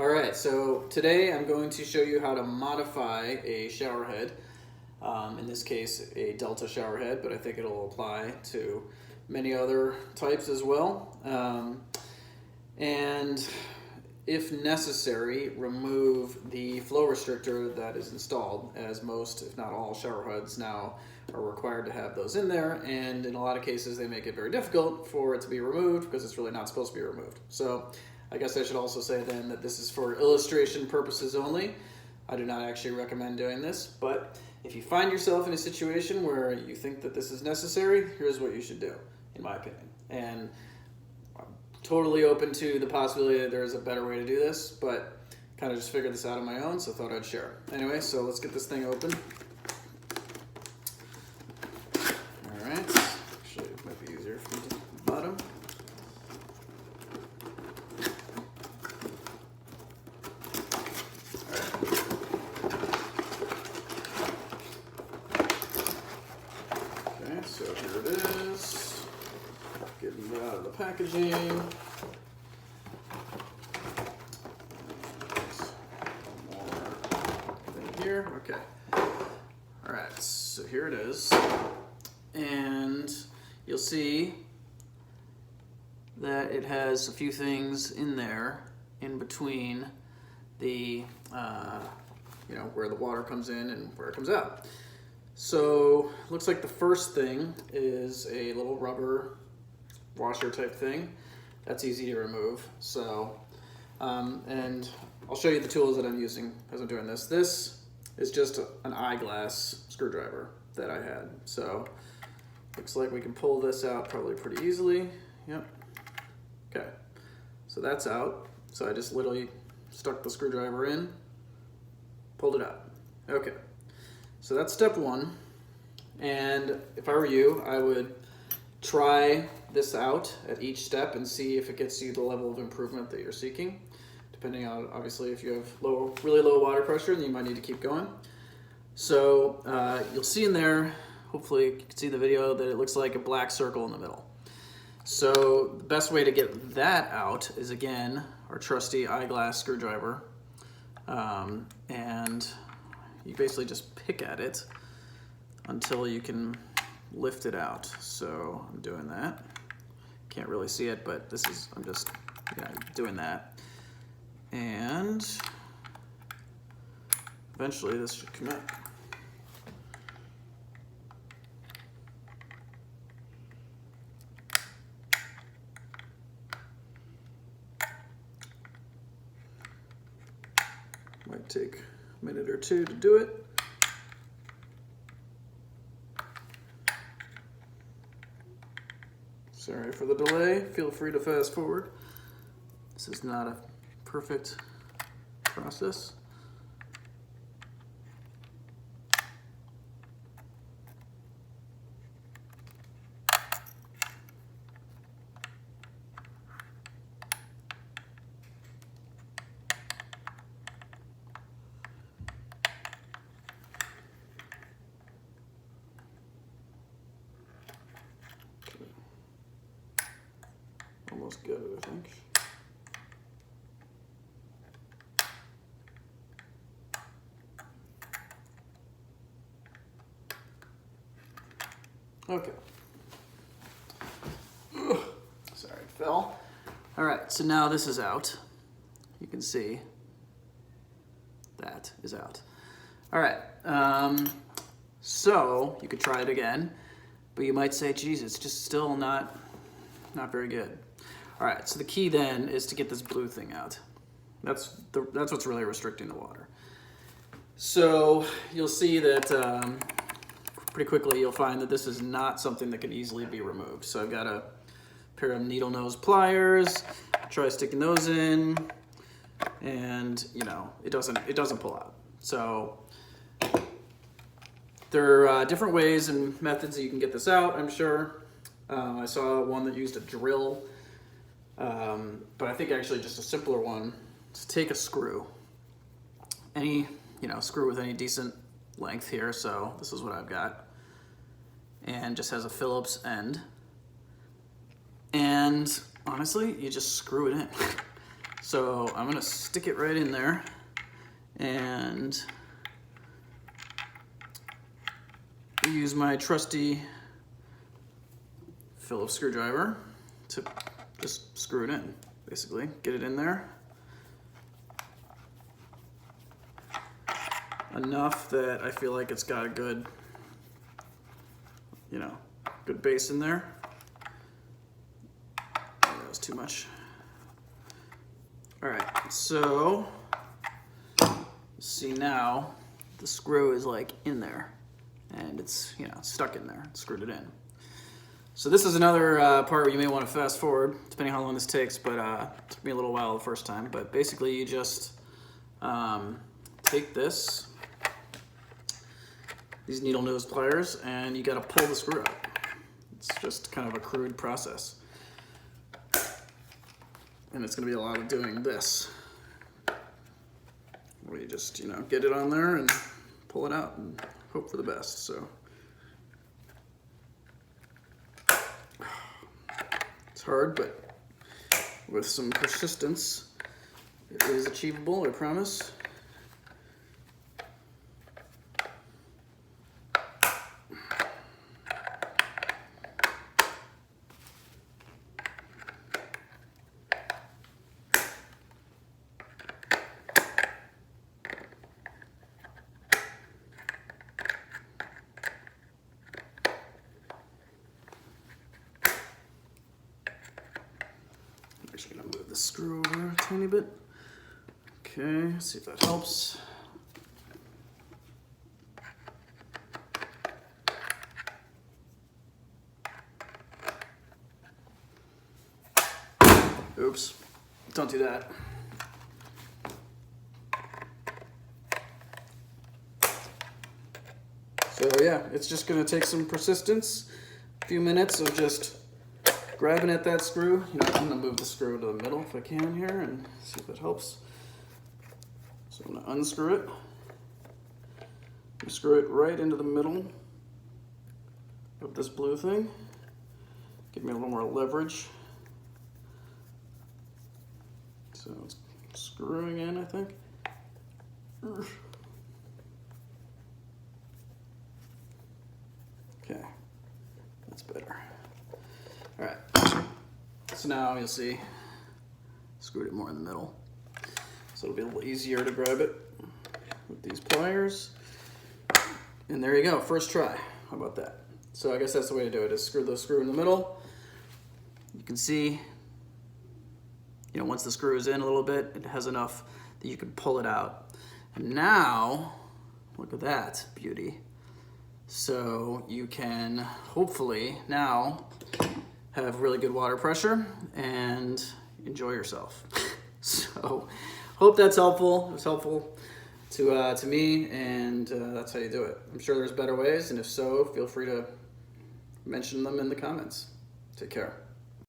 All right, so today I'm going to show you how to modify a shower head. In this case, a Delta shower head, but I think it'll apply to many other types as well. And if necessary, remove the flow restrictor that is installed, as most, if not all, shower heads now are required to have those in there, and in a lot of cases they make it very difficult for it to be removed because it's really not supposed to be removed. So I guess I should also say then that this is for illustration purposes only. I do not actually recommend doing this, but if you find yourself in a situation where you think that this is necessary, here's what you should do, in my opinion. And I'm totally open to the possibility that there's a better way to do this, but kind of just figured this out on my own, so thought I'd share. Anyway, so let's get this thing open. All right, actually it might be easier from the bottom. So here it is, getting it out of the packaging. More thing here, okay. All right, so here it is. And you'll see that it has a few things in there in between the, where the water comes in and where it comes out. So looks like the first thing is a little rubber washer type thing. That's easy to remove. So, and I'll show you the tools that I'm using as I'm doing this. This is just an eyeglass screwdriver that I had. So looks like we can pull this out probably pretty easily. Yep. Okay. So that's out. So I just literally stuck the screwdriver in, pulled it out. Okay. So that's step one, and if I were you, I would try this out at each step and see if it gets you the level of improvement that you're seeking. Depending on, obviously, if you have really low water pressure, then you might need to keep going. So you'll see in there, hopefully you can see the video, that it looks like a black circle in the middle. So the best way to get that out is, again, our trusty eyeglass screwdriver, and you basically just pick at it until you can lift it out. So I'm doing that. Can't really see it, but I'm just doing that. And eventually this should come out. Might take a minute or two to do it. Sorry for the delay. Feel free to fast forward. This is not a perfect process. Almost got it, I think. Okay. Ugh. Sorry, it fell. All right, so now this is out. You can see that is out. All right, so you could try it again, but you might say, geez, it's just still not very good. All right, so the key then is to get this blue thing out. That's what's really restricting the water. So you'll see that pretty quickly you'll find that this is not something that can easily be removed. So I've got a pair of needle nose pliers, try sticking those in, and it doesn't pull out. So there are different ways and methods that you can get this out, I'm sure. I saw one that used a drill. But I think actually just a simpler one is to take a screw, any screw with any decent length here. So this is what I've got, and just has a Phillips end. And honestly, you just screw it in. So I'm gonna stick it right in there and use my trusty Phillips screwdriver to just screw it in, basically. Get it in there. Enough that I feel like it's got a good, good base in there. Oh, that was too much. All right, so see now the screw is like in there and it's, stuck in there, screwed it in. So this is another part where you may want to fast forward, depending how long this takes, but it took me a little while the first time. But basically you just take these needle nose pliers, and you got to pull the screw out. It's just kind of a crude process. And it's going to be a lot of doing this, where you just, get it on there and pull it out and hope for the best. So it's hard, but with some persistence, it is achievable, I promise. I'm just gonna move the screw over a tiny bit. Okay, see if that helps. Oops, don't do that. So yeah, it's just gonna take some persistence, a few minutes of just grabbing at that screw. I'm gonna move the screw to the middle if I can here and see if that helps. So I'm gonna unscrew it. Screw it right into the middle of this blue thing. Give me a little more leverage. So it's screwing in, I think. Okay, that's better. All right, so now you'll see, screwed it more in the middle. So it'll be a little easier to grab it with these pliers. And there you go, first try. How about that? So I guess that's the way to do it, is screw the screw in the middle. You can see, once the screw is in a little bit, it has enough that you can pull it out. And now, look at that beauty. So you can hopefully now have really good water pressure and enjoy yourself. So hope that's helpful. It was helpful to me, and that's how you do it. I'm sure there's better ways, and if so, feel free to mention them in the comments. Take care.